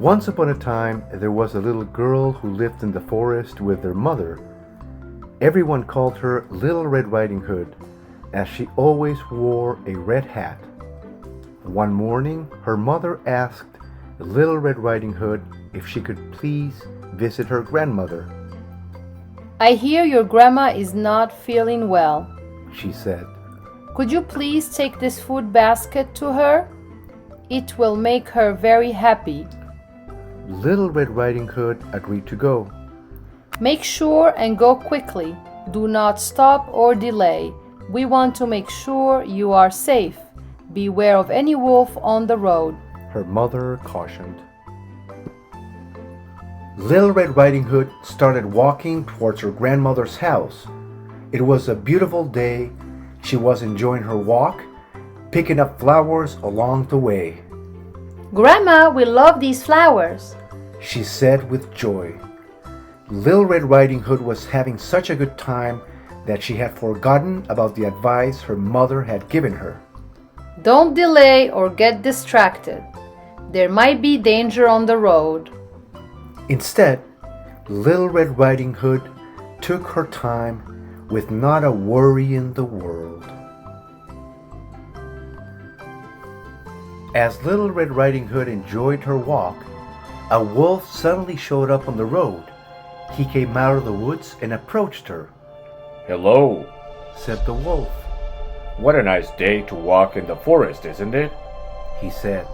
Once upon a time, there was a little girl who lived in the forest with her mother. Everyone called her Little Red Riding Hood, as she always wore a red hat. One morning, her mother asked Little Red Riding Hood if she could please visit her grandmother. "I hear your grandma is not feeling well," she said. "Could you please take this food basket to her? It will make her very happy." Little Red Riding Hood agreed to go. "Make sure and go quickly. Do not stop or delay. We want to make sure you are safe. Beware of any wolf on the road," her mother cautioned. Little Red Riding Hood started walking towards her grandmother's house. It was a beautiful day. She was enjoying her walk, picking up flowers along the way. "Grandma, we love these flowers," she said with joy. Little Red Riding Hood was having such a good time that she had forgotten about the advice her mother had given her. "Don't delay or get distracted. There might be danger on the road." Instead, Little Red Riding Hood took her time with not a worry in the world. As Little Red Riding Hood enjoyed her walk, a wolf suddenly showed up on the road. He came out of the woods and approached her. "Hello," said the wolf. "What a nice day to walk in the forest, isn't it?" he said.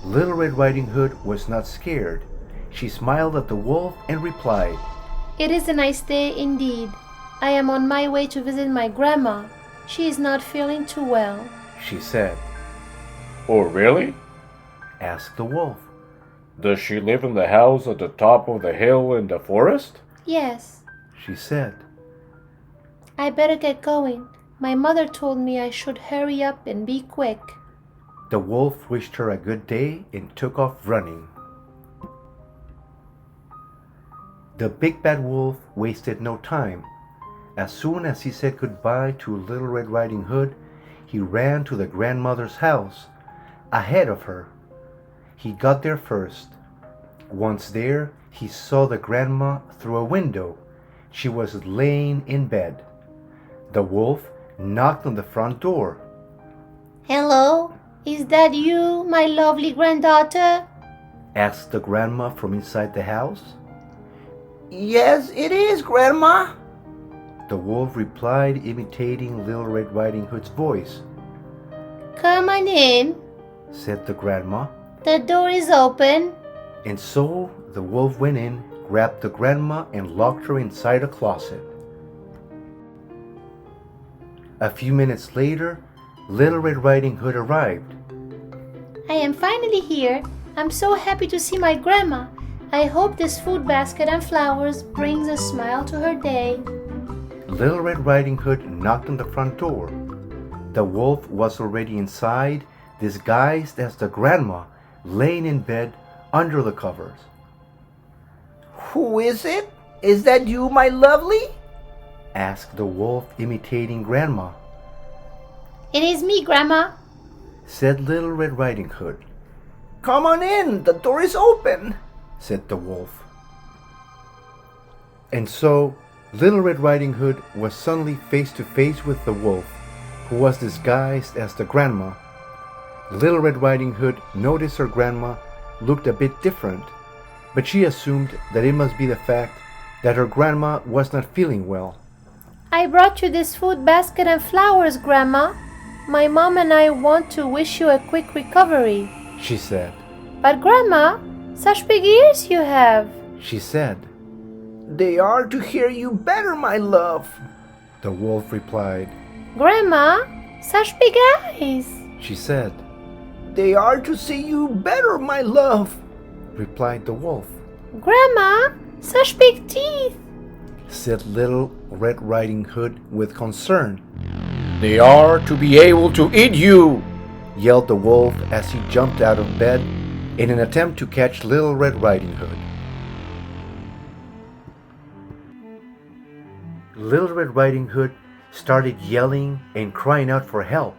Little Red Riding Hood was not scared. She smiled at the wolf and replied, "It is a nice day indeed. I am on my way to visit my grandma. She is not feeling too well." she said. "Oh, really?" asked the wolf. "Does she live in the house at the top of the hill in the forest?" "Yes." she said. "I better get going. My mother told me I should hurry up and be quick." The wolf wished her a good day and took off running. The big bad wolf wasted no time. As soon as he said goodbye to Little Red Riding Hood, he ran to the grandmother's house, ahead of her. He got there first. Once there, he saw the grandma through a window. She was laying in bed. The wolf knocked on the front door. "Hello, is that you, my lovely granddaughter?" asked the grandma from inside the house. "Yes, it is, Grandma." The wolf replied, imitating Little Red Riding Hood's voice. "Come on in. Said the grandma. The door is open." And so the wolf went in, grabbed the grandma, and locked her inside a closet. A few minutes later, Little Red Riding Hood arrived. "I am finally here. I'm so happy to see my grandma. I hope this food basket and flowers brings a smile to her day." Little Red Riding Hood knocked on the front door. The wolf was already inside, disguised as the grandma, laying in bed under the covers. "Who is it? Is that you, my lovely?" asked the wolf, imitating grandma. "It is me, Grandma." Said Little Red Riding Hood. "Come on in, the door is open," said the wolf. And so Little Red Riding Hood was suddenly face to face with the wolf, who was disguised as the grandma. Little Red Riding Hood noticed her grandma looked a bit different, but she assumed that it must be the fact that her grandma was not feeling well. "I brought you this food basket and flowers, Grandma. My mom and I want to wish you a quick recovery." she said. "But Grandma, such big ears you have." She said. "They are to hear you better, my love," The wolf replied. "Grandma, such big eyes." She said. "They are to see you better, my love," Replied the wolf. "Grandma, such big teeth." Said Little Red Riding Hood with concern. "They are to be able to eat you!" Yelled the wolf as he jumped out of bed in an attempt to catch Little Red Riding Hood. Little Red Riding Hood started yelling and crying out for help.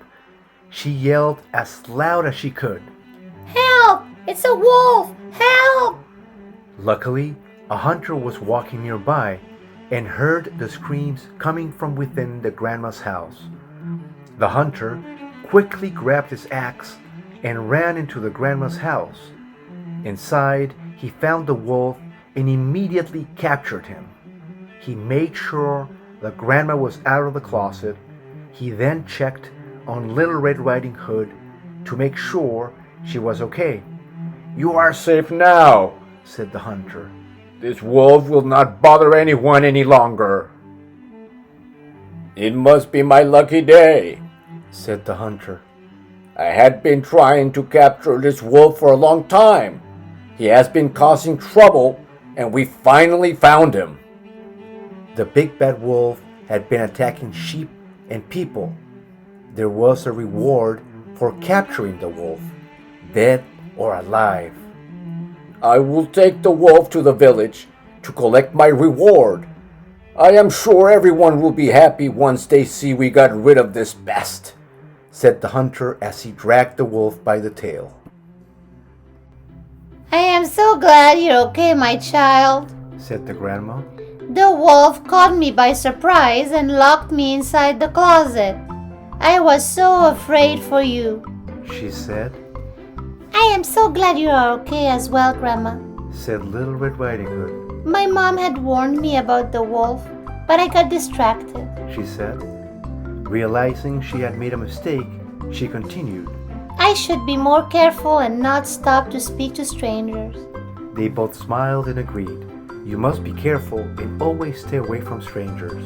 She yelled as loud as she could. "Help! It's a wolf! Help! Luckily, a hunter was walking nearby and heard the screams coming from within the grandma's house. The hunter quickly grabbed his axe and ran into the grandma's house. Inside, he found the wolf and immediately captured him. He made sure the grandma was out of the closet. He then checked on Little Red Riding Hood to make sure she was okay. You are safe now, said the hunter. This wolf will not bother anyone any longer. It must be my lucky day, said the hunter. I had been trying to capture this wolf for a long time. He has been causing trouble, and we finally found him. The big bad wolf had been attacking sheep and people. There was a reward for capturing the wolf, dead or alive. I will take the wolf to the village to collect my reward. I am sure everyone will be happy once they see we got rid of this pest, said the hunter as he dragged the wolf by the tail. I am so glad you're okay, my child, said the grandma. The wolf caught me by surprise and locked me inside the closet. I was so afraid for you, she said. I am so glad you are okay as well, Grandma, said Little Red Riding Hood. My mom had warned me about the wolf, but I got distracted, she said. Realizing she had made a mistake, she continued. I should be more careful and not stop to speak to strangers. They both smiled and agreed. You must be careful and always stay away from strangers.